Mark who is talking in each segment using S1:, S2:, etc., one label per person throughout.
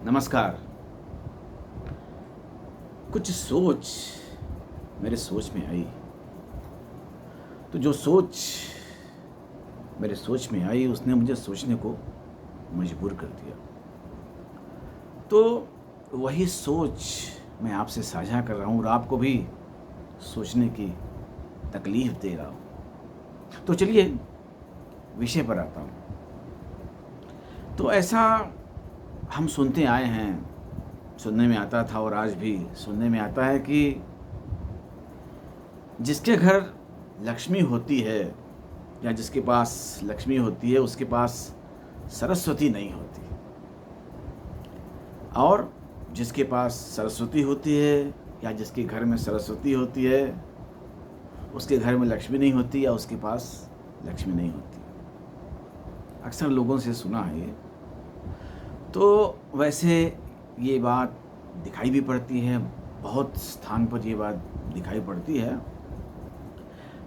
S1: नमस्कार। कुछ सोच मेरे सोच में आई, तो जो सोच मेरे सोच में आई उसने मुझे सोचने को मजबूर कर दिया। तो वही सोच मैं आपसे साझा कर रहा हूँ और आपको भी सोचने की तकलीफ दे रहा हूँ। तो चलिए विषय पर आता हूँ। तो ऐसा हम सुनते आए हैं, सुनने में आता था और आज भी सुनने में आता है कि जिसके घर लक्ष्मी होती है या जिसके पास लक्ष्मी होती है उसके पास सरस्वती नहीं होती, और जिसके पास सरस्वती होती है या जिसके घर में सरस्वती होती है उसके घर में लक्ष्मी नहीं होती या उसके पास लक्ष्मी नहीं होती। अक्सर लोगों से सुना है ये। तो वैसे ये बात दिखाई भी पड़ती है, बहुत स्थान पर ये बात दिखाई पड़ती है।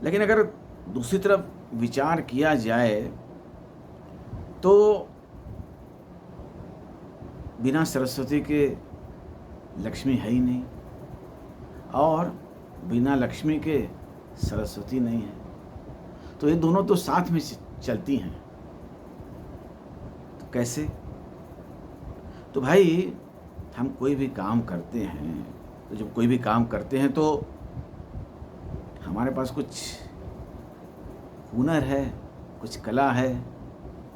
S1: लेकिन अगर दूसरी तरफ विचार किया जाए तो बिना सरस्वती के लक्ष्मी है ही नहीं और बिना लक्ष्मी के सरस्वती नहीं है। तो ये दोनों तो साथ में चलती हैं। तो कैसे? तो भाई हम कोई भी काम करते हैं, तो जब कोई भी काम करते हैं तो हमारे पास कुछ हुनर है, कुछ कला है,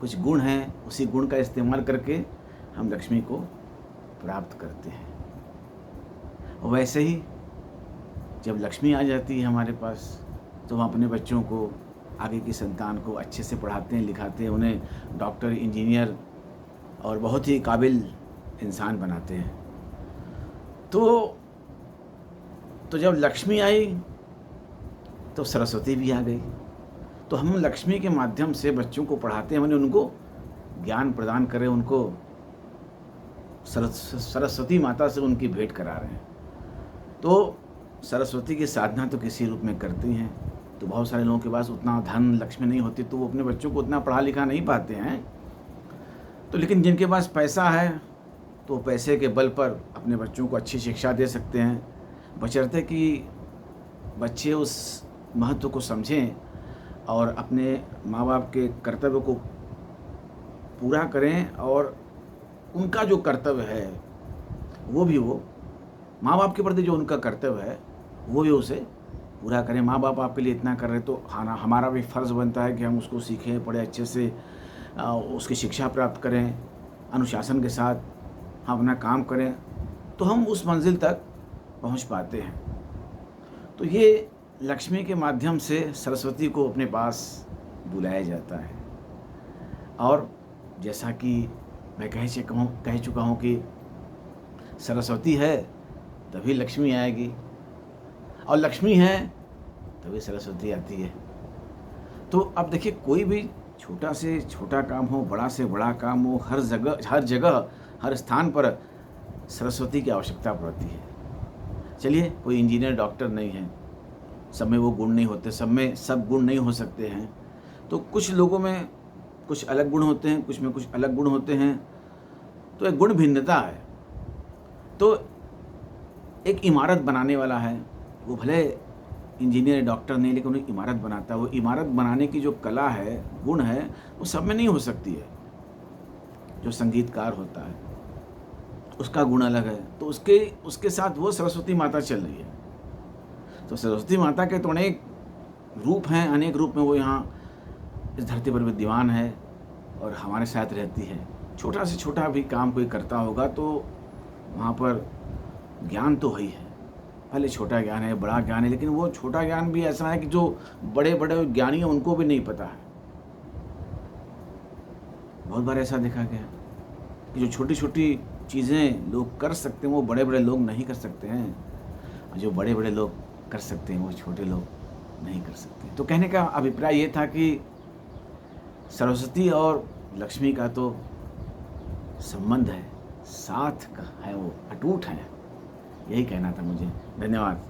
S1: कुछ गुण है। उसी गुण का इस्तेमाल करके हम लक्ष्मी को प्राप्त करते हैं। और वैसे ही जब लक्ष्मी आ जाती है हमारे पास तो हम अपने बच्चों को, आगे की संतान को अच्छे से पढ़ाते हैं, लिखाते हैं, उन्हें डॉक्टर, इंजीनियर और बहुत ही काबिल इंसान बनाते हैं। तो जब लक्ष्मी आई तो सरस्वती भी आ गई। तो हम लक्ष्मी के माध्यम से बच्चों को पढ़ाते हैं, मैंने उनको ज्ञान प्रदान करें, उनको सरस्वती माता से उनकी भेंट करा रहे हैं। तो सरस्वती की साधना तो किसी रूप में करती हैं। तो बहुत सारे लोगों के पास उतना धन, लक्ष्मी नहीं होती तो वो अपने बच्चों को उतना पढ़ा लिखा नहीं पाते हैं। तो लेकिन जिनके पास पैसा है तो पैसे के बल पर अपने बच्चों को अच्छी शिक्षा दे सकते हैं, बशर्ते कि बच्चे उस महत्व को समझें और अपने माँ बाप के कर्तव्य को पूरा करें, और उनका जो कर्तव्य है वो भी वो माँ बाप के प्रति जो उनका कर्तव्य है वो भी उसे पूरा करें। माँ बाप आपके लिए इतना कर रहे तो हमारा भी फ़र्ज़ बनता है कि हम उसको सीखें, पढ़े, अच्छे से उसकी शिक्षा प्राप्त करें, अनुशासन के साथ हम अपना काम करें, तो हम उस मंजिल तक पहुंच पाते हैं। तो ये लक्ष्मी के माध्यम से सरस्वती को अपने पास बुलाया जाता है। और जैसा कि मैं कह चुका हूँ कि सरस्वती है तभी लक्ष्मी आएगी, और लक्ष्मी है तभी सरस्वती आती है। तो अब देखिए, कोई भी छोटा से छोटा काम हो, बड़ा से बड़ा काम हो, हर जगह हर स्थान पर सरस्वती की आवश्यकता पड़ती है। चलिए, कोई इंजीनियर, डॉक्टर नहीं है, सब में वो गुण नहीं होते, सब में सब गुण नहीं हो सकते हैं। तो कुछ लोगों में कुछ अलग गुण होते हैं, कुछ में कुछ अलग गुण होते हैं। तो एक गुण भिन्नता है। तो एक इमारत बनाने वाला है, वो भले इंजीनियर, डॉक्टर नहीं, लेकिन उन्हें इमारत बनाता है। वो इमारत बनाने की जो कला है, गुण है, वो सब में नहीं हो सकती है। जो संगीतकार होता है उसका गुण अलग है, तो उसके साथ वो सरस्वती माता चल रही है। तो सरस्वती माता के तो अनेक रूप हैं, अनेक रूप में वो यहाँ इस धरती पर विद्यमान है और हमारे साथ रहती है। छोटा से छोटा भी काम कोई करता होगा तो वहाँ पर ज्ञान तो ही है, भले छोटा ज्ञान है, बड़ा ज्ञान है, लेकिन वो छोटा ज्ञान भी ऐसा है कि जो बड़े बड़े ज्ञानी हैं उनको भी नहीं पता है। बहुत बार ऐसा देखा गया कि जो छोटी छोटी चीज़ें लोग कर सकते हैं वो बड़े बड़े लोग नहीं कर सकते हैं, और जो बड़े बड़े लोग कर सकते हैं वो छोटे लोग नहीं कर सकते। तो कहने का अभिप्राय ये था कि सरस्वती और लक्ष्मी का तो संबंध है, साथ का है, वो अटूट है। यही कहना था मुझे। धन्यवाद।